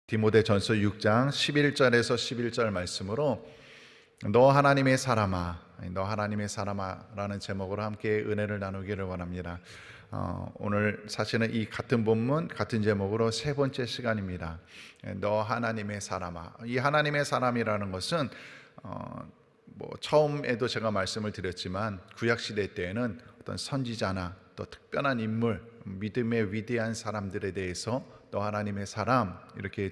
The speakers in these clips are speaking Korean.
디모데전서 6장 11절에서 11절 말씀으로 너 하나님의 사람아, 너 하나님의 사람아라는 제목으로 함께 은혜를 나누기를 원합니다. 오늘 사실은 이 같은 본문 같은 제목으로 세 번째 시간입니다. 너 하나님의 사람아. 이 하나님의 사람이라는 것은 처음에도 제가 말씀을 드렸지만 구약 시대 때에는 어떤 선지자나 또 특별한 인물, 믿음의 위대한 사람들에 대해서 너 하나님의 사람 이렇게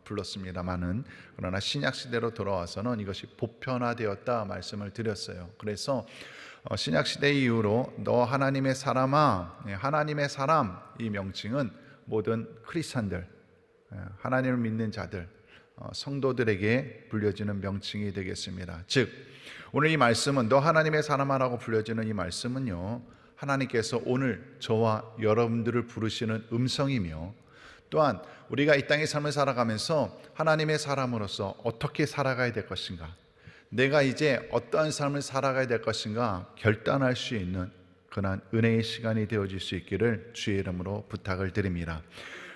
불렀습니다마는, 그러나 신약 시대로 돌아와서는 이것이 보편화되었다 말씀을 드렸어요. 그래서 신약 시대 이후로 너 하나님의 사람아, 하나님의 사람 이 명칭은 모든 크리스찬들, 하나님을 믿는 자들, 성도들에게 불려지는 명칭이 되겠습니다. 즉 오늘 이 말씀은 너 하나님의 사람아라고 불려지는 이 말씀은요, 하나님께서 오늘 저와 여러분들을 부르시는 음성이며, 또한 우리가 이 땅의 삶을 살아가면서 하나님의 사람으로서 어떻게 살아가야 될 것인가, 내가 이제 어떠한 삶을 살아가야 될 것인가 결단할 수 있는 그러한 은혜의 시간이 되어질 수 있기를 주의 이름으로 부탁을 드립니다.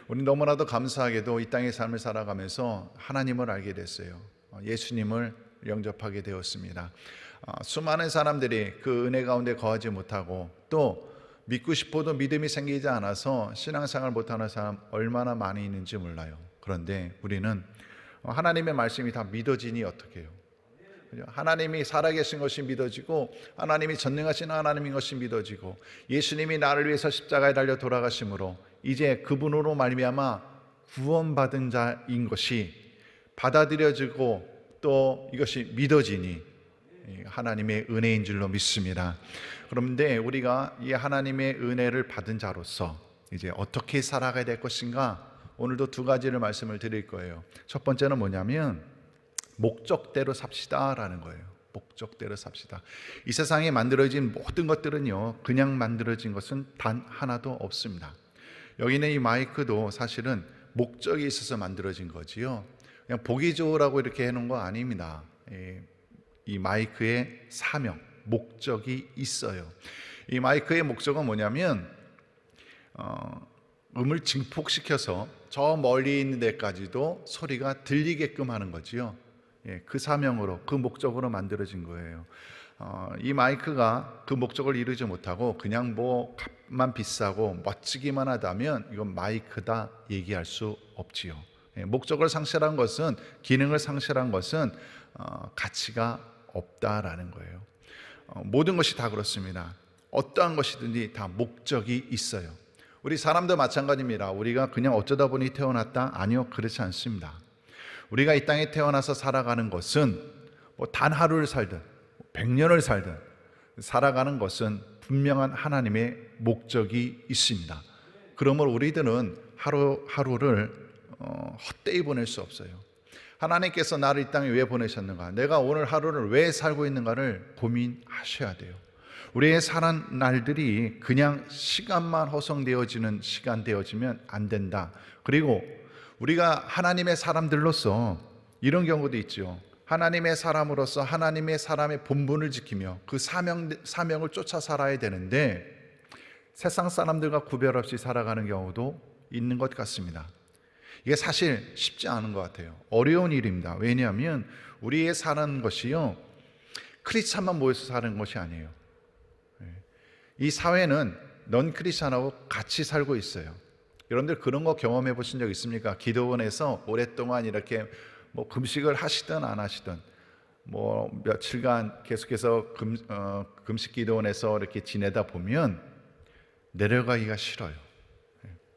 우리 너무나도 감사하게도 이 땅의 삶을 살아가면서 하나님을 알게 됐어요. 예수님을 영접하게 되었습니다. 수많은 사람들이 그 은혜 가운데 거하지 못하고 또 믿고 싶어도 믿음이 생기지 않아서 신앙생활 못하는 사람 얼마나 많이 있는지 몰라요. 그런데 우리는 하나님의 말씀이 다 믿어지니 어떻게 해요? 하나님이 살아계신 것이 믿어지고, 하나님이 전능하신 하나님인 것이 믿어지고, 예수님이 나를 위해서 십자가에 달려 돌아가심으로 이제 그분으로 말미암아 구원받은 자인 것이 받아들여지고 또 이것이 믿어지니 하나님의 은혜인 줄로 믿습니다. 그런데 우리가 이 하나님의 은혜를 받은 자로서 이제 어떻게 살아가야 될 것인가, 오늘도 두 가지를 말씀을 드릴 거예요. 첫 번째는 뭐냐면 목적대로 삽시다라는 거예요. 목적대로 삽시다. 이 세상에 만들어진 모든 것들은요, 그냥 만들어진 것은 단 하나도 없습니다. 여기 있는 이 마이크도 사실은 목적이 있어서 만들어진 거지요, 그냥 보기 좋으라고 이렇게 해놓은 거 아닙니다. 이 마이크의 사명, 목적이 있어요. 이 마이크의 목적은 뭐냐면 음을 증폭시켜서 저 멀리 있는 데까지도 소리가 들리게끔 하는 거지요. 그 사명으로, 그 목적으로 만들어진 거예요. 이 마이크가 그 목적을 이루지 못하고 그냥 뭐 값만 비싸고 멋지기만 하다면 이건 마이크다 얘기할 수 없지요. 목적을 상실한 것은, 기능을 상실한 것은 가치가 없다라는 거예요. 모든 것이 다 그렇습니다. 어떠한 것이든지 다 목적이 있어요. 우리 사람도 마찬가지입니다. 우리가 그냥 어쩌다 보니 태어났다? 아니요, 그렇지 않습니다. 우리가 이 땅에 태어나서 살아가는 것은 단 하루를 살든 100년을 살든 살아가는 것은 분명한 하나님의 목적이 있습니다. 그러므로 우리들은 하루하루를 헛되이 보낼 수 없어요. 하나님께서 나를 이 땅에 왜 보내셨는가, 내가 오늘 하루를 왜 살고 있는가를 고민하셔야 돼요. 우리의 사는 날들이 그냥 시간만 허송되어지는 시간 되어지면 안 된다. 그리고 우리가 하나님의 사람들로서 이런 경우도 있죠. 하나님의 사람으로서 하나님의 사람의 본분을 지키며 그 사명을 쫓아 살아야 되는데 세상 사람들과 구별 없이 살아가는 경우도 있는 것 같습니다. 이게 사실 쉽지 않은 것 같아요. 어려운 일입니다. 왜냐하면 우리의 사는 것이요, 크리스찬만 모여서 사는 것이 아니에요. 이 사회는 넌 크리스찬하고 같이 살고 있어요. 여러분들 그런 거 경험해 보신 적 있습니까? 기도원에서 오랫동안 이렇게 금식을 하시든 안 하시든 며칠간 계속해서 금식 기도원에서 이렇게 지내다 보면 내려가기가 싫어요.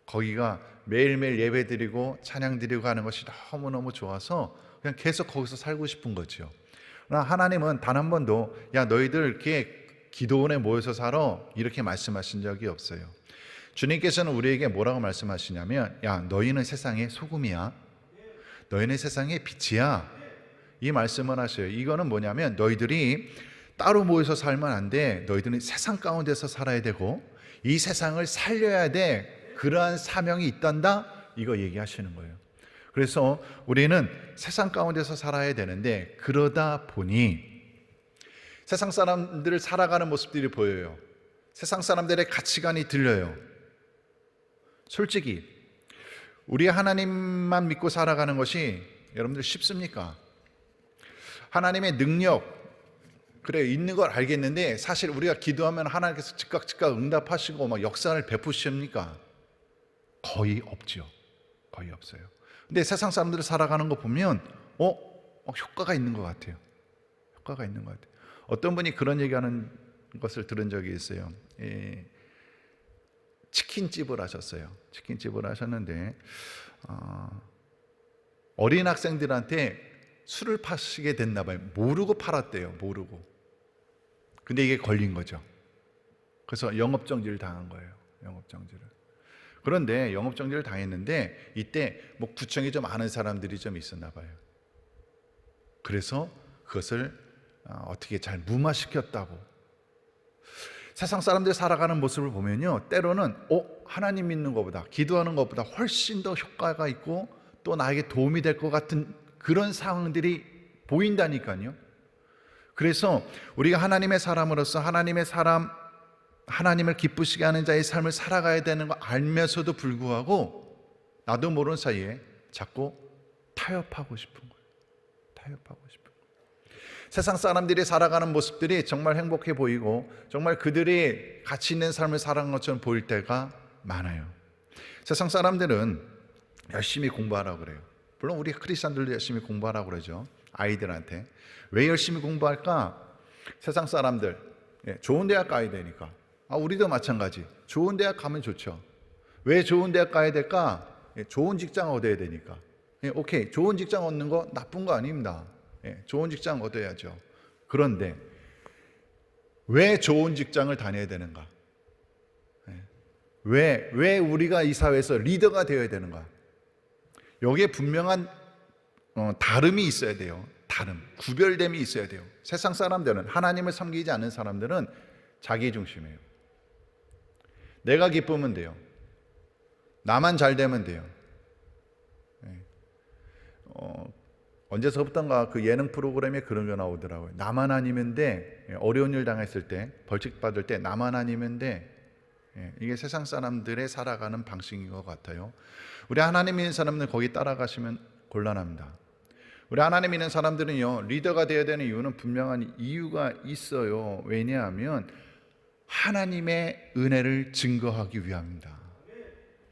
거기가 매일매일 예배 드리고 찬양 드리고 하는 것이 너무너무 좋아서 그냥 계속 거기서 살고 싶은 거죠. 그러나 하나님은 단 한 번도 야 너희들 이렇게 기도원에 모여서 살아 이렇게 말씀하신 적이 없어요. 주님께서는 우리에게 뭐라고 말씀하시냐면 야 너희는 세상의 소금이야, 너희는 세상의 빛이야, 이 말씀을 하셔요. 이거는 뭐냐면 너희들이 따로 모여서 살면 안 돼. 너희들은 세상 가운데서 살아야 되고 이 세상을 살려야 돼. 그러한 사명이 있단다, 이거 얘기하시는 거예요. 그래서 우리는 세상 가운데서 살아야 되는데 그러다 보니 세상 사람들을 살아가는 모습들이 보여요. 세상 사람들의 가치관이 들려요. 솔직히 우리 하나님만 믿고 살아가는 것이 여러분들 쉽습니까? 하나님의 능력 그래 있는 걸 알겠는데 사실 우리가 기도하면 하나님께서 즉각 응답하시고 막 역사를 베푸십니까? 거의 없죠. 거의 없어요. 근데 세상 사람들이 살아가는 거 보면 효과가 있는 것 같아요. 효과가 있는 것 같아요. 어떤 분이 그런 얘기하는 것을 들은 적이 있어요. 치킨집을 하셨어요. 치킨집을 하셨는데 어린 학생들한테 술을 파시게 됐나 봐요. 모르고 팔았대요. 모르고. 근데 이게 걸린 거죠. 그래서 영업정지를 당한 거예요. 영업정지를. 그런데 영업정지를 당했는데 이때 뭐 구청이 좀 아는 사람들이 좀 있었나 봐요. 그래서 그것을 어떻게 잘 무마시켰다고. 세상 사람들이 살아가는 모습을 보면요, 때로는 하나님 믿는 것보다, 기도하는 것보다 훨씬 더 효과가 있고 또 나에게 도움이 될 것 같은 그런 상황들이 보인다니까요. 그래서 우리가 하나님의 사람으로서 하나님을 기쁘시게 하는 자의 삶을 살아가야 되는 거 알면서도 불구하고 나도 모르는 사이에 자꾸 타협하고 싶은 거예요. 타협하고 싶은 거예요. 세상 사람들이 살아가는 모습들이 정말 행복해 보이고 정말 그들이 가치 있는 삶을 살아가는 것처럼 보일 때가 많아요. 세상 사람들은 열심히 공부하라고 그래요. 물론 우리 크리스천들도 열심히 공부하라고 그러죠. 아이들한테. 왜 열심히 공부할까? 세상 사람들 좋은 대학 가야 되니까. 우리도 마찬가지. 좋은 대학 가면 좋죠. 왜 좋은 대학 가야 될까? 좋은 직장 얻어야 되니까. 오케이, 좋은 직장 얻는 거 나쁜 거 아닙니다. 좋은 직장 얻어야죠. 그런데 왜 좋은 직장을 다녀야 되는가? 왜 우리가 이 사회에서 리더가 되어야 되는가? 여기에 분명한 다름이 있어야 돼요. 다름, 구별됨이 있어야 돼요. 세상 사람들은, 하나님을 섬기지 않는 사람들은 자기 중심이에요. 내가 기쁘면 돼요. 나만 잘 되면 돼요. 언제서부턴가 그 예능 프로그램에 그런 게 나오더라고요. 나만 아니면 돼. 어려운 일 당했을 때, 벌칙 받을 때 나만 아니면 돼. 이게 세상 사람들의 살아가는 방식인 것 같아요. 우리 하나님 믿는 사람들은 거기 따라가시면 곤란합니다. 우리 하나님 믿는 사람들은요, 리더가 되어야 되는 이유는 분명한 이유가 있어요. 왜냐하면 하나님의 은혜를 증거하기 위함입니다.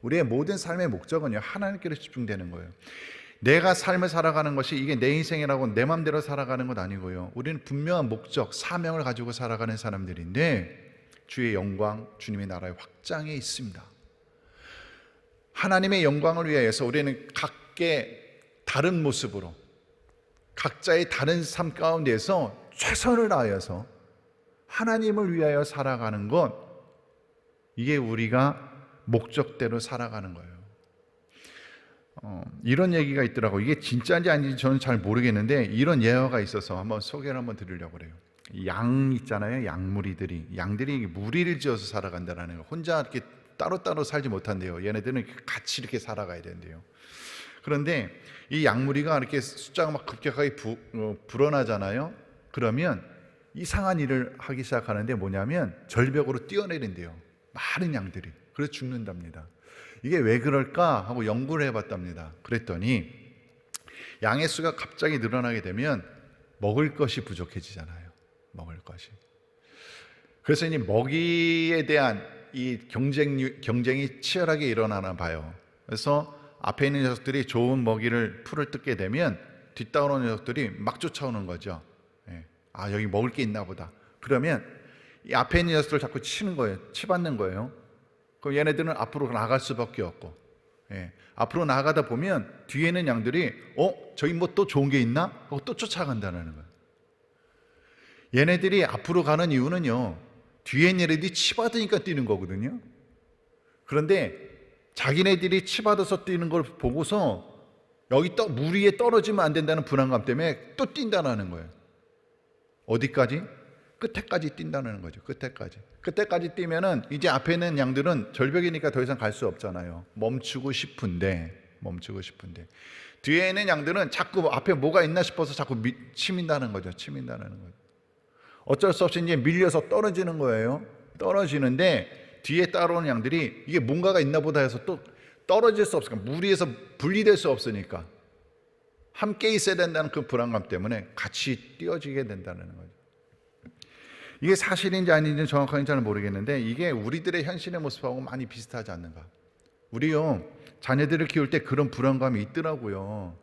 우리의 모든 삶의 목적은요, 하나님께로 집중되는 거예요. 내가 삶을 살아가는 것이 이게 내 인생이라고 내 맘대로 살아가는 것 아니고요. 우리는 분명한 목적, 사명을 가지고 살아가는 사람들인데 주의 영광, 주님의 나라의 확장에 있습니다. 하나님의 영광을 위하여서 우리는 각계 다른 모습으로 각자의 다른 삶 가운데서 최선을 다하여서 하나님을 위하여 살아가는 것, 이게 우리가 목적대로 살아가는 거예요. 이런 얘기가 있더라고요. 이게 진짜인지 아닌지 저는 잘 모르겠는데 이런 예화가 있어서 한번 소개를 한번 드리려고 그래요. 양 있잖아요. 양들이 무리를 지어서 살아간다는 거. 혼자 이렇게 따로따로 살지 못한대요. 얘네들은 같이 이렇게 살아가야 된대요. 그런데 이 양무리가 이렇게 숫자가 막 급격하게 불어나잖아요. 그러면 이상한 일을 하기 시작하는데 뭐냐면 절벽으로 뛰어내린대요. 많은 양들이. 그래서 죽는답니다. 이게 왜 그럴까 하고 연구를 해봤답니다. 그랬더니 양의 수가 갑자기 늘어나게 되면 먹을 것이 부족해지잖아요. 먹을 것이. 그래서 이 먹이에 대한 이 경쟁이 치열하게 일어나나 봐요. 그래서 앞에 있는 녀석들이 좋은 먹이를 풀을 뜯게 되면 뒤따라오는 녀석들이 막 쫓아오는 거죠. 여기 먹을 게 있나 보다. 그러면 이 앞에 있는 녀석들을 자꾸 치는 거예요. 치받는 거예요. 그럼 얘네들은 앞으로 나갈 수밖에 없고, 앞으로 나가다 보면 뒤에 있는 양들이 저기 뭐 또 좋은 게 있나? 하고 또 쫓아간다는 거예요. 얘네들이 앞으로 가는 이유는요, 뒤에 있는 애들이 치받으니까 뛰는 거거든요. 그런데 자기네들이 치받아서 뛰는 걸 보고서 여기 물 위에 떨어지면 안 된다는 불안감 때문에 또 뛴다는 거예요. 어디까지? 끝에까지 뛴다는 거죠. 끝에까지 뛰면은 이제 앞에 있는 양들은 절벽이니까 더 이상 갈 수 없잖아요. 멈추고 싶은데 뒤에 있는 양들은 자꾸 앞에 뭐가 있나 싶어서 자꾸 치민다는 거죠. 어쩔 수 없이 이제 밀려서 떨어지는 거예요. 떨어지는데 뒤에 따라오는 양들이 이게 뭔가가 있나 보다 해서 또 떨어질 수 없으니까, 무리에서 분리될 수 없으니까 함께 있어야 된다는 그 불안감 때문에 같이 띄어지게 된다는 거죠. 이게 사실인지 아닌지는 정확하게 잘 모르겠는데 이게 우리들의 현실의 모습하고 많이 비슷하지 않는가. 우리요, 자녀들을 키울 때 그런 불안감이 있더라고요.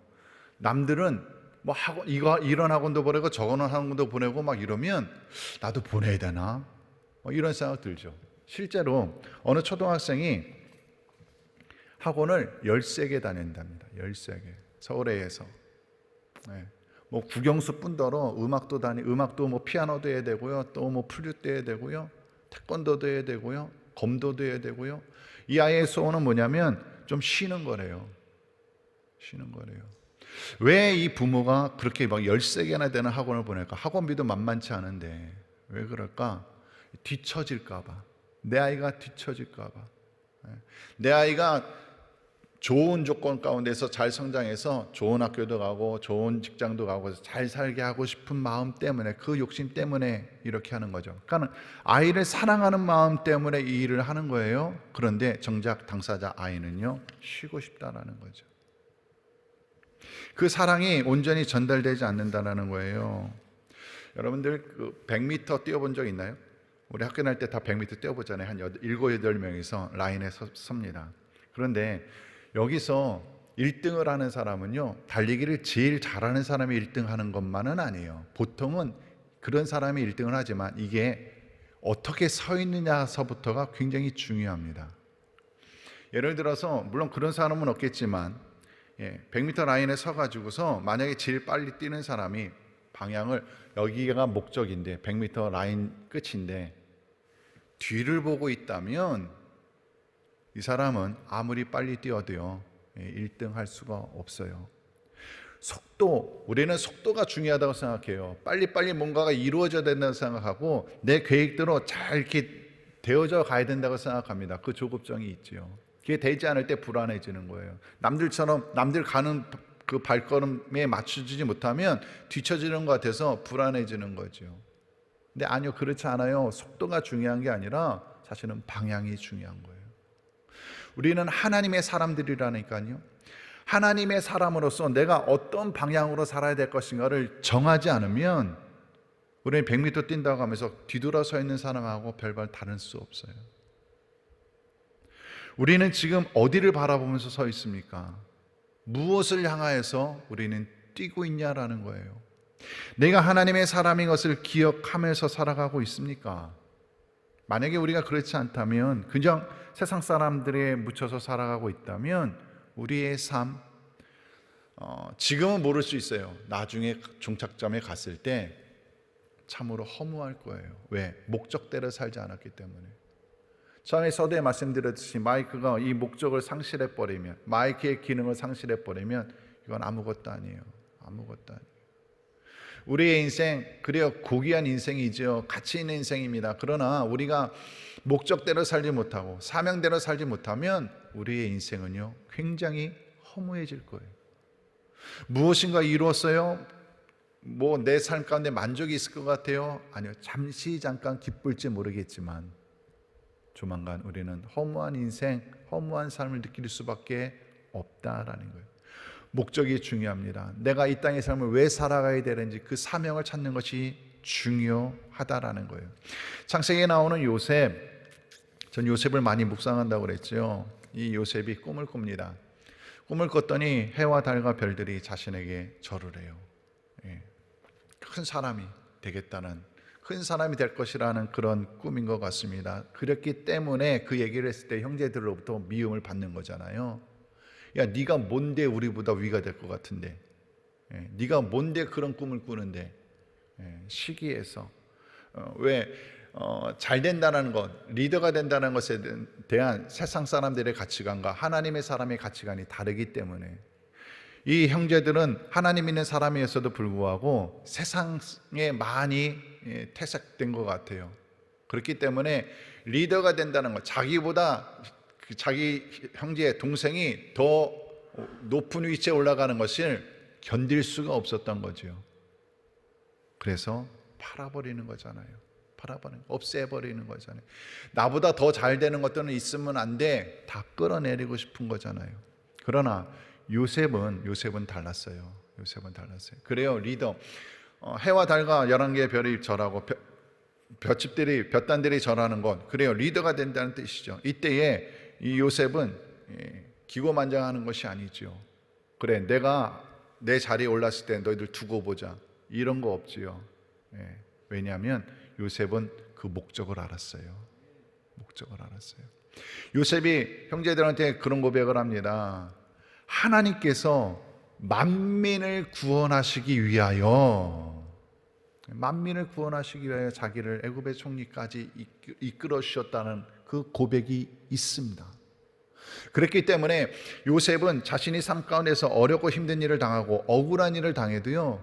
남들은 뭐 학원, 이런 학원도 보내고 저런 학원도 보내고 막 이러면 나도 보내야 되나? 이런 생각 들죠. 실제로 어느 초등학생이 학원을 13개 다닌답니다. 13개. 서울에서. 네. 뭐 국영수뿐더러 음악도 뭐 피아노도 해야 되고요. 또 뭐 플룻도 해야 되고요. 태권도도 해야 되고요. 검도도 해야 되고요. 이 아이의 소원은 뭐냐면 좀 쉬는 거래요. 쉬는 거래요. 왜 이 부모가 그렇게 막 13개나 되는 학원을 보낼까? 학원비도 만만치 않은데 왜 그럴까? 뒤처질까 봐. 내 아이가 뒤처질까 봐. 내 아이가 좋은 조건 가운데서 잘 성장해서 좋은 학교도 가고 좋은 직장도 가고 잘 살게 하고 싶은 마음 때문에, 그 욕심 때문에 이렇게 하는 거죠. 그러니까 아이를 사랑하는 마음 때문에 이 일을 하는 거예요. 그런데 정작 당사자 아이는요, 쉬고 싶다라는 거죠. 그 사랑이 온전히 전달되지 않는다는 거예요. 여러분들 그 100m 뛰어본 적 있나요? 우리 학교 다닐 때 다 100m 뛰어보잖아요. 한 7, 8명이서 라인에 섭니다. 그런데 여기서 1등을 하는 사람은요, 달리기를 제일 잘하는 사람이 1등 하는 것만은 아니에요. 보통은 그런 사람이 1등을 하지만 이게 어떻게 서 있느냐서부터가 굉장히 중요합니다. 예를 들어서 물론 그런 사람은 없겠지만 100m 라인에 서가지고서 만약에 제일 빨리 뛰는 사람이 방향을, 여기가 목적인데 100m 라인 끝인데 뒤를 보고 있다면 이 사람은 아무리 빨리 뛰어도요 1등 할 수가 없어요. 속도, 우리는 속도가 중요하다고 생각해요. 빨리빨리 뭔가가 이루어져야 된다고 생각하고 내 계획대로 잘 이렇게 되어져 가야 된다고 생각합니다. 그 조급증이 있지요. 그게 되지 않을 때 불안해지는 거예요. 남들처럼 남들 가는 그 발걸음에 맞춰지지 못하면 뒤처지는 것 같아서 불안해지는 거죠. 근데 아니요, 그렇지 않아요. 속도가 중요한 게 아니라 사실은 방향이 중요한 거예요. 우리는 하나님의 사람들이라니까요. 하나님의 사람으로서 내가 어떤 방향으로 살아야 될 것인가를 정하지 않으면 우리는 100m 뛴다고 하면서 뒤돌아서 있는 사람하고 별반 다를 수 없어요. 우리는 지금 어디를 바라보면서 서 있습니까? 무엇을 향하여서 우리는 뛰고 있냐라는 거예요. 내가 하나님의 사람인 것을 기억하면서 살아가고 있습니까? 만약에 우리가 그렇지 않다면, 그냥 세상 사람들에 묻혀서 살아가고 있다면 우리의 삶, 지금은 모를 수 있어요. 나중에 종착점에 갔을 때 참으로 허무할 거예요. 왜? 목적대로 살지 않았기 때문에. 처음에 서두에 말씀드렸듯이 마이크가 이 목적을 상실해버리면, 마이크의 기능을 상실해버리면 이건 아무것도 아니에요. 아무것도 아니에요. 우리의 인생, 그래요, 고귀한 인생이죠. 가치 있는 인생입니다. 그러나 우리가 목적대로 살지 못하고 사명대로 살지 못하면 우리의 인생은요 굉장히 허무해질 거예요. 무엇인가 이루었어요? 뭐 내 삶 가운데 만족이 있을 것 같아요? 아니요, 잠시 잠깐 기쁠지 모르겠지만 조만간 우리는 허무한 인생, 허무한 삶을 느낄 수밖에 없다라는 거예요. 목적이 중요합니다. 내가 이 땅의 삶을 왜 살아가야 되는지 그 사명을 찾는 것이 중요하다라는 거예요. 창세기에 나오는 요셉, 전 요셉을 많이 묵상한다고 그랬죠. 이 요셉이 꿈을 꿉니다. 꿈을 꿨더니 해와 달과 별들이 자신에게 절을 해요. 큰 사람이 되겠다는, 큰 사람이 될 것이라는 그런 꿈인 것 같습니다. 그렇기 때문에 그 얘기를 했을 때 형제들로부터 미움을 받는 거잖아요. 야, 네가 뭔데 우리보다 위가 될 것 같은데, 네가 뭔데 그런 꿈을 꾸는데, 시기해서 왜 잘 된다는 것, 리더가 된다는 것에 대한 세상 사람들의 가치관과 하나님의 사람의 가치관이 다르기 때문에 이 형제들은 하나님 있는 사람이었어도 불구하고 세상에 많이 퇴색된 것 같아요. 그렇기 때문에 리더가 된다는 것, 자기보다 자기 형제, 동생이 더 높은 위치에 올라가는 것을 견딜 수가 없었던 거죠. 그래서 팔아버리는 거잖아요. 팔아버리는 거, 없애버리는 거잖아요. 나보다 더 잘 되는 것들은 있으면 안 돼. 다 끌어내리고 싶은 거잖아요. 그러나 요셉은 달랐어요. 요셉은 달랐어요. 그래요. 리더. 해와 달과 11개의 별이 절하고 볕단들이 절하는 것. 그래요. 리더가 된다는 뜻이죠. 이때에 이 요셉은 기고만장하는 것이 아니죠. 그래, 내가 내 자리에 올랐을 때 너희들 두고 보자. 이런 거 없지요. 왜냐하면 요셉은 그 목적을 알았어요. 요셉이 형제들한테 그런 고백을 합니다. 하나님께서 만민을 구원하시기 위하여 자기를 애굽의 총리까지 이끌어 주셨다는 그 고백이 있습니다. 그렇기 때문에 요셉은 자신이 삶 가운데서 어렵고 힘든 일을 당하고 억울한 일을 당해도요,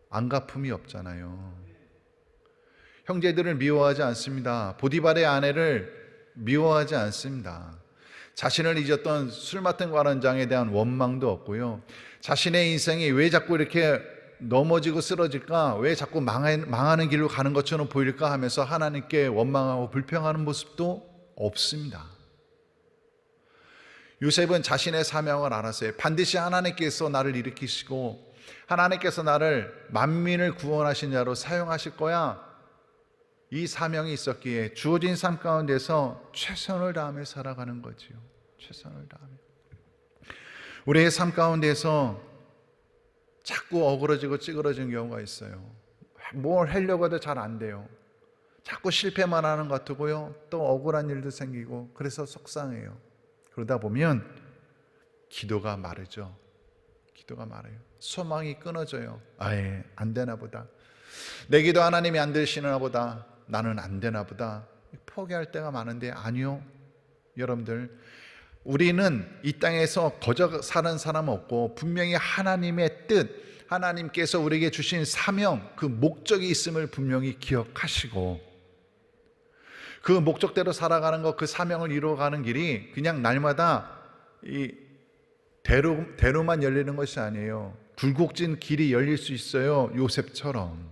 안갚음이 없잖아요. 형제들을 미워하지 않습니다. 보디발의 아내를 미워하지 않습니다. 자신을 잊었던 술 맡은 관원장에 대한 원망도 없고요. 자신의 인생이 왜 자꾸 이렇게 넘어지고 쓰러질까? 왜 자꾸 망하는 길로 가는 것처럼 보일까? 하면서 하나님께 원망하고 불평하는 모습도 없습니다. 요셉은 자신의 사명을 알았어요. 반드시 하나님께서 나를 일으키시고 하나님께서 나를 만민을 구원하신 자로 사용하실 거야. 이 사명이 있었기에 주어진 삶 가운데서 최선을 다하며 살아가는 거지요. 최선을 다하며. 우리의 삶 가운데서 자꾸 어그러지고 찌그러지는 경우가 있어요. 뭘 하려고 해도 잘 안 돼요. 자꾸 실패만 하는 것 같고요. 또 억울한 일도 생기고 그래서 속상해요. 그러다 보면 기도가 마르죠. 기도가 마르요. 소망이 끊어져요. 아예 안 되나 보다. 내 기도 하나님이 안 들으시나 보다. 나는 안 되나 보다. 포기할 때가 많은데 아니요. 여러분들, 우리는 이 땅에서 거저 사는 사람 없고 분명히 하나님의 뜻, 하나님께서 우리에게 주신 사명, 그 목적이 있음을 분명히 기억하시고 그 목적대로 살아가는 것, 그 사명을 이루어가는 길이 그냥 날마다 이 대로만 열리는 것이 아니에요. 굴곡진 길이 열릴 수 있어요. 요셉처럼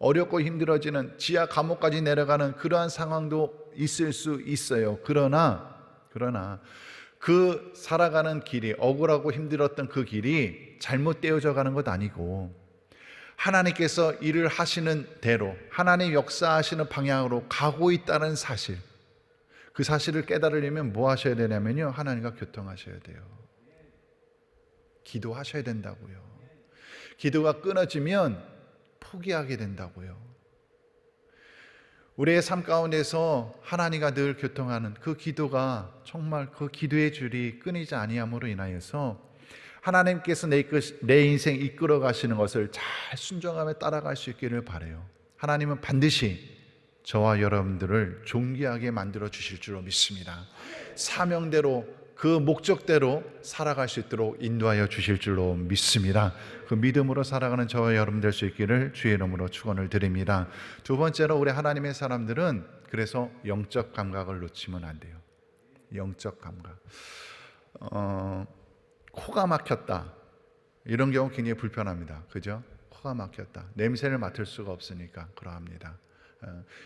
어렵고 힘들어지는 지하 감옥까지 내려가는 그러한 상황도 있을 수 있어요. 그러나 그 살아가는 길이, 억울하고 힘들었던 그 길이 잘못되어져 가는 것 아니고 하나님께서 일을 하시는 대로, 하나님 역사하시는 방향으로 가고 있다는 사실, 그 사실을 깨달으려면 뭐 하셔야 되냐면요, 하나님과 교통하셔야 돼요. 기도하셔야 된다고요. 기도가 끊어지면 포기하게 된다고요. 우리의 삶 가운데서 하나님과 늘 교통하는 그 기도가 정말 그 기도의 줄이 끊이지 아니함으로 인하여서 하나님께서 내 인생 이끌어 가시는 것을 잘 순종하며 따라갈 수 있기를 바라요. 하나님은 반드시 저와 여러분들을 존귀하게 만들어 주실 줄로 믿습니다. 사명대로, 그 목적대로 살아갈 수 있도록 인도하여 주실 줄로 믿습니다. 그 믿음으로 살아가는 저와 여러분 될 수 있기를 주의 이름으로 축원을 드립니다. 두 번째로, 우리 하나님의 사람들은 그래서 영적 감각을 놓치면 안 돼요. 영적 감각. 코가 막혔다, 이런 경우 굉장히 불편합니다. 그죠? 코가 막혔다, 냄새를 맡을 수가 없으니까 그러합니다.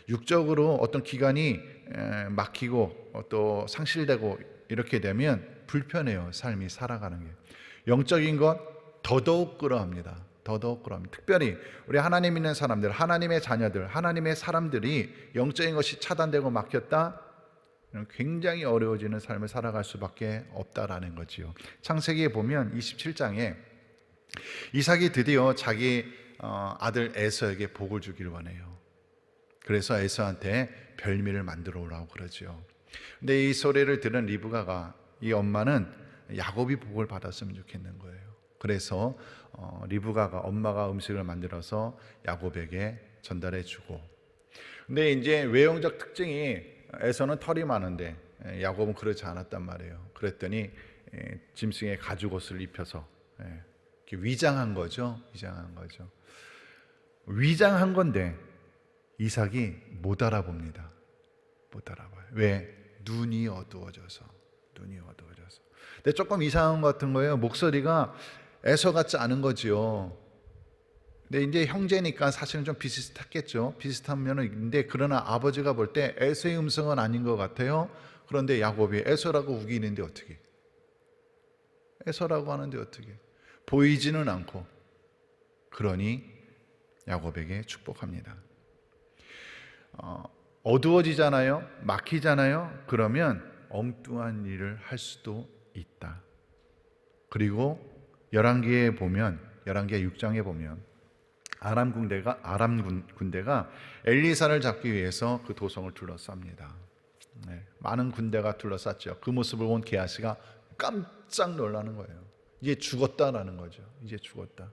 육적으로 어떤 기관이 막히고 또 상실되고 이렇게 되면 불편해요. 삶이 살아가는 게. 영적인 것 더더욱 그러합니다. 더더욱 그러합니다. 특별히 우리 하나님 있는 사람들, 하나님의 자녀들, 하나님의 사람들이 영적인 것이 차단되고 막혔다, 굉장히 어려워지는 삶을 살아갈 수밖에 없다라는 거지요. 창세기에 보면 27장에 이삭이 드디어 자기 아들 에서에게 복을 주길 원해요. 그래서 에서한테 별미를 만들어 오라고 그러죠. 근데 이 소리를 들은 리브가가, 이 엄마는 야곱이 복을 받았으면 좋겠는 거예요. 그래서 리브가가, 엄마가 음식을 만들어서 야곱에게 전달해 주고, 근데 이제 외형적 특징이, 에서는 털이 많은데 야곱은 그렇지 않았단 말이에요. 그랬더니 짐승의 가죽옷을 입혀서 위장한 거죠. 위장한 건데 이삭이 못 알아봅니다. 못 알아봐요. 왜? 눈이 어두워져서. 근데 조금 이상한 것 같은 거예요. 목소리가 에서 같지 않은 거지요. 근데 이제 형제니까 사실은 좀 비슷했겠죠. 비슷한 면은 있는데, 그러나 아버지가 볼 때 에서의 음성은 아닌 것 같아요. 그런데 야곱이 에서라고 우기는데 어떻게? 에서라고 하는데 어떻게? 보이지는 않고. 그러니 야곱에게 축복합니다. 어두워지잖아요. 막히잖아요. 그러면 엉뚱한 일을 할 수도 있다. 그리고 열왕기에 보면, 열왕기 6장에 보면 아람 군대가 엘리사를 잡기 위해서 그 도성을 둘러쌉니다. 많은 군대가 둘러쌌죠. 그 모습을 본 게하시가 깜짝 놀라는 거예요. 이제 죽었다라는 거죠. 이제 죽었다.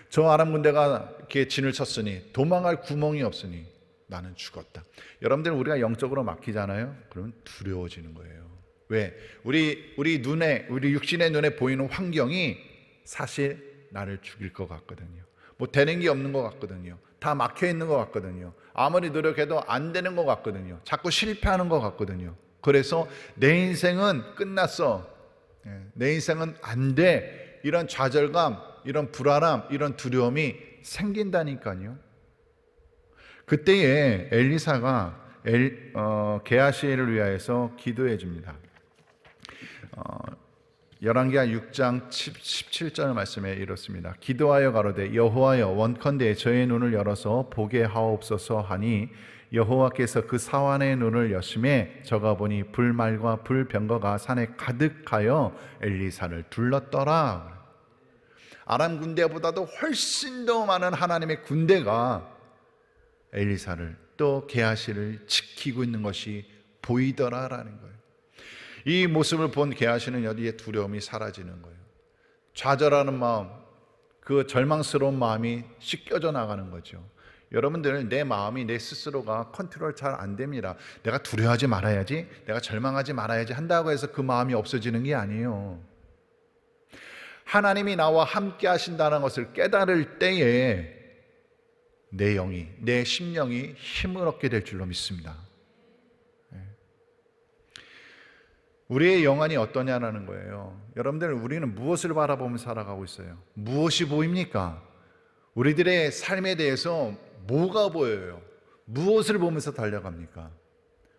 저 아람 군대가 이렇게 진을 쳤으니, 도망갈 구멍이 없으니 나는 죽었다. 여러분들, 우리가 영적으로 막히잖아요. 그러면 두려워지는 거예요. 왜? 우리 눈에, 우리 육신의 눈에 보이는 환경이 사실 나를 죽일 것 같거든요. 뭐 되는 게 없는 것 같거든요. 다 막혀 있는 것 같거든요. 아무리 노력해도 안 되는 것 같거든요. 자꾸 실패하는 것 같거든요. 그래서 내 인생은 끝났어. 내 인생은 안 돼. 이런 좌절감, 이런 불안함, 이런 두려움이 생긴다니까요. 그때에 엘리사가 게하시를 위하여서 기도해 줍니다. 열왕기하 6장 17절 말씀에 이렇습니다. 기도하여 가로되 여호와여, 원컨대 저의 눈을 열어서 보게 하옵소서 하니 여호와께서 그 사환의 눈을 여심해 저가 보니 불말과 불병거가 산에 가득하여 엘리사를 둘렀더라. 아람 군대보다도 훨씬 더 많은 하나님의 군대가 엘리사를, 또 게하시를 지키고 있는 것이 보이더라라는 거예요. 이 모습을 본 게하시는 여기에 두려움이 사라지는 거예요. 좌절하는 마음, 그 절망스러운 마음이 씻겨져 나가는 거죠. 여러분들, 내 마음이, 내 스스로가 컨트롤 잘 안 됩니다. 내가 두려워하지 말아야지, 내가 절망하지 말아야지 한다고 해서 그 마음이 없어지는 게 아니에요. 하나님이 나와 함께 하신다는 것을 깨달을 때에 내 영이, 내 심령이 힘을 얻게 될 줄로 믿습니다. 우리의 영안이 어떠냐라는 거예요. 여러분들, 우리는 무엇을 바라보며 살아가고 있어요? 무엇이 보입니까? 우리들의 삶에 대해서 뭐가 보여요? 무엇을 보면서 달려갑니까?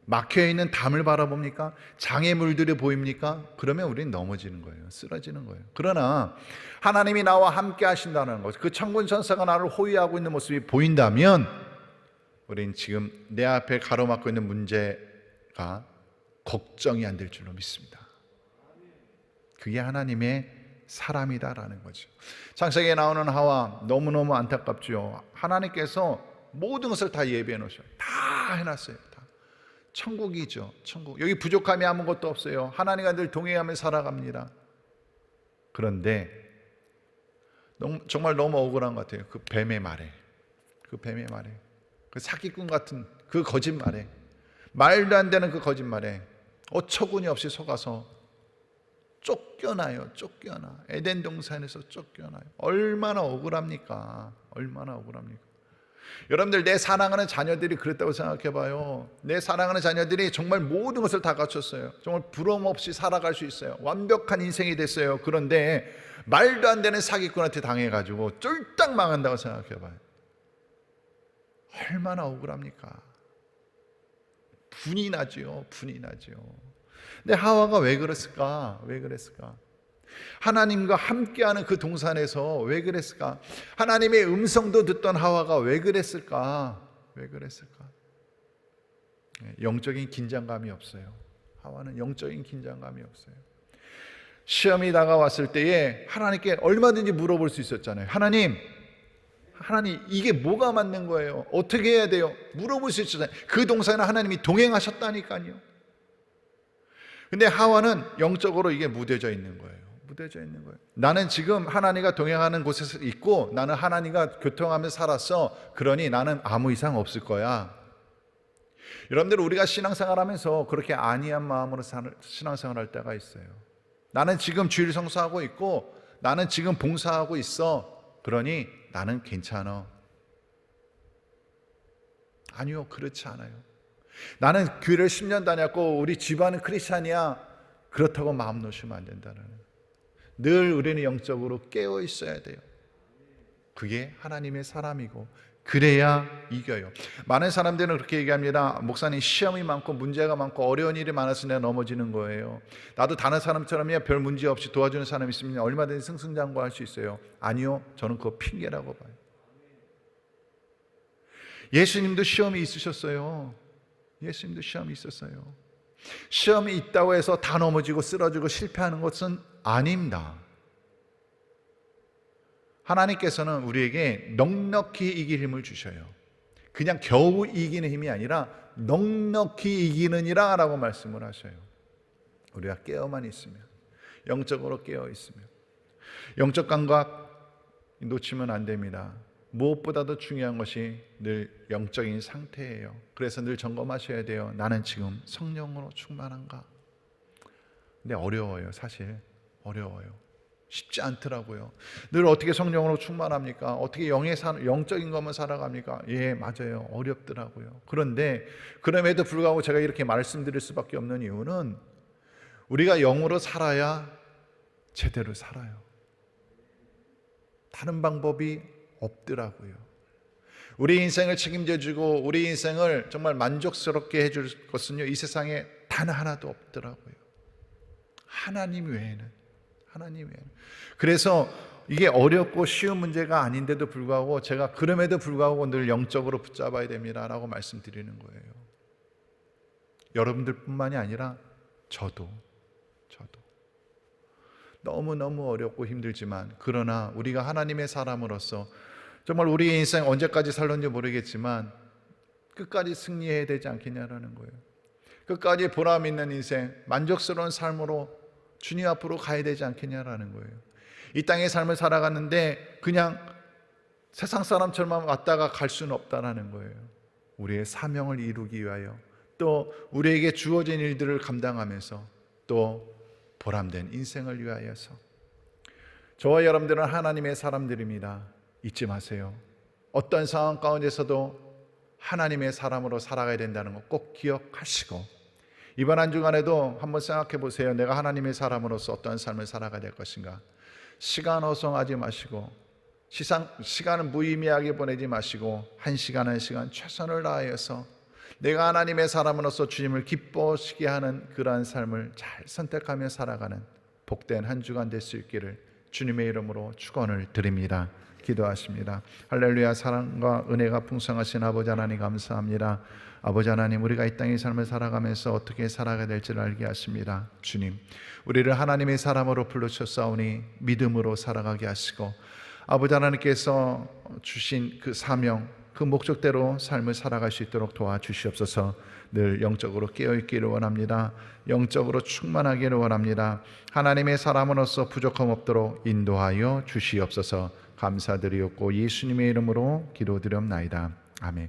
막혀있는 담을 바라봅니까? 장애물들이 보입니까? 그러면 우리는 넘어지는 거예요. 쓰러지는 거예요. 그러나 하나님이 나와 함께 하신다는 것, 그 천군 천사가 나를 호위하고 있는 모습이 보인다면 우리는 지금 내 앞에 가로막고 있는 문제가 걱정이 안 될 줄로 믿습니다. 그게 하나님의 사람이다라는 거죠. 창세기에 나오는 하와, 너무너무 안타깝죠. 하나님께서 모든 것을 다 예비해 놓으셔요. 다 해놨어요. 다. 천국이죠. 천국. 여기 부족함이 아무것도 없어요. 하나님과 늘 동행하며 살아갑니다. 그런데 정말 너무 억울한 것 같아요. 그 뱀의 말에, 그 사기꾼 같은 그 거짓말에, 말도 안 되는 그 거짓말에 어처구니 없이 속아서 쫓겨나요. 에덴 동산에서 쫓겨나요. 얼마나 억울합니까? 여러분들, 내 사랑하는 자녀들이 그랬다고 생각해 봐요. 내 사랑하는 자녀들이 정말 모든 것을 다 갖췄어요. 정말 부러움 없이 살아갈 수 있어요. 완벽한 인생이 됐어요. 그런데 말도 안 되는 사기꾼한테 당해가지고 쫄딱 망한다고 생각해 봐요. 얼마나 억울합니까? 분이 나죠. 근데 하와가 왜 그랬을까? 하나님과 함께하는 그 동산에서 왜 그랬을까? 하나님의 음성도 듣던 하와가 왜 그랬을까? 영적인 긴장감이 없어요. 하와는 영적인 긴장감이 없어요. 시험이 다가왔을 때에 하나님께 얼마든지 물어볼 수 있었잖아요. 하나님, 이게 뭐가 맞는 거예요? 어떻게 해야 돼요? 물어볼 수 있었잖아요. 그 동산에 하나님이 동행하셨다니까요. 근데 하와는 영적으로 이게 무뎌져 있는 거예요. 나는 지금 하나님과 동행하는 곳에 있고, 나는 하나님과 교통하면서 살았어. 그러니 나는 아무 이상 없을 거야. 여러분들, 우리가 신앙생활하면서 그렇게 안이한 마음으로 신앙생활할 때가 있어요. 나는 지금 주일 성수하고 있고, 나는 지금 봉사하고 있어. 그러니 나는 괜찮아. 아니요, 그렇지 않아요. 나는 교회를 10년 다녔고 우리 집안은 크리스찬이야. 그렇다고 마음 놓으시면 안 된다는. 늘 우리는 영적으로 깨어 있어야 돼요. 그게 하나님의 사람이고 그래야 이겨요. 많은 사람들은 그렇게 얘기합니다. 목사님, 시험이 많고 문제가 많고 어려운 일이 많아서 내가 넘어지는 거예요. 나도 다른 사람처럼이야 별 문제 없이 도와주는 사람이 있으면 얼마든지 승승장구할 수 있어요. 아니요, 저는 그거 핑계라고 봐요. 예수님도 시험이 있으셨어요. 예수님도 시험이 있었어요. 시험이 있다고 해서 다 넘어지고 쓰러지고 실패하는 것은 아닙니다. 하나님께서는 우리에게 넉넉히 이길 힘을 주셔요. 그냥 겨우 이기는 힘이 아니라 넉넉히 이기느니라 라고 말씀을 하셔요. 우리가 깨어만 있으면, 영적으로 깨어 있으면. 영적 감각 놓치면 안 됩니다. 무엇보다도 중요한 것이 늘 영적인 상태예요. 그래서 늘 점검하셔야 돼요. 나는 지금 성령으로 충만한가? 근데 어려워요. 사실 어려워요. 쉽지 않더라고요. 늘 어떻게 성령으로 충만합니까? 어떻게 영적인 것만 살아갑니까? 예, 맞아요. 어렵더라고요. 그런데 그럼에도 불구하고 제가 이렇게 말씀드릴 수밖에 없는 이유는 우리가 영으로 살아야 제대로 살아요. 다른 방법이 없더라고요. 우리 인생을 책임져주고 우리 인생을 정말 만족스럽게 해줄 것은요, 이 세상에 단 하나도 없더라고요. 하나님 외에는. 그래서 이게 어렵고 쉬운 문제가 아닌데도 불구하고 제가 그럼에도 불구하고 늘 영적으로 붙잡아야 됩니다라고 말씀드리는 거예요. 여러분들뿐만이 아니라 저도 너무너무 어렵고 힘들지만, 그러나 우리가 하나님의 사람으로서 정말 우리의 인생 언제까지 살는지 모르겠지만 끝까지 승리해야 되지 않겠냐라는 거예요. 끝까지 보람 있는 인생, 만족스러운 삶으로 주님 앞으로 가야 되지 않겠냐라는 거예요. 이 땅의 삶을 살아갔는데 그냥 세상 사람처럼 왔다가 갈 수는 없다라는 거예요. 우리의 사명을 이루기 위하여, 또 우리에게 주어진 일들을 감당하면서, 또 보람된 인생을 위하여서. 저와 여러분들은 하나님의 사람들입니다. 잊지 마세요. 어떤 상황 가운데서도 하나님의 사람으로 살아가야 된다는 거 꼭 기억하시고, 이번 한 주간에도 한번 생각해 보세요. 내가 하나님의 사람으로서 어떠한 삶을 살아가야 될 것인가. 시간 허송하지 마시고, 시간은 무의미하게 보내지 마시고, 한 시간 최선을 다하여서 내가 하나님의 사람으로서 주님을 기뻐하시게 하는 그러한 삶을 잘 선택하며 살아가는 복된 한 주간 될 수 있기를 주님의 이름으로 축원을 드립니다. 기도하십니다. 할렐루야. 사랑과 은혜가 풍성하신 아버지 하나님 감사합니다. 아버지 하나님, 우리가 이 땅의 삶을 살아가면서 어떻게 살아가야 될지를 알게 하십니다. 주님, 우리를 하나님의 사람으로 불러주셨사오니 믿음으로 살아가게 하시고, 아버지 하나님께서 주신 그 사명, 그 목적대로 삶을 살아갈 수 있도록 도와주시옵소서. 늘 영적으로 깨어있기를 원합니다. 영적으로 충만하기를 원합니다. 하나님의 사람으로서 부족함 없도록 인도하여 주시옵소서. 감사드리옵고 예수님의 이름으로 기도드렸나이다. 아멘.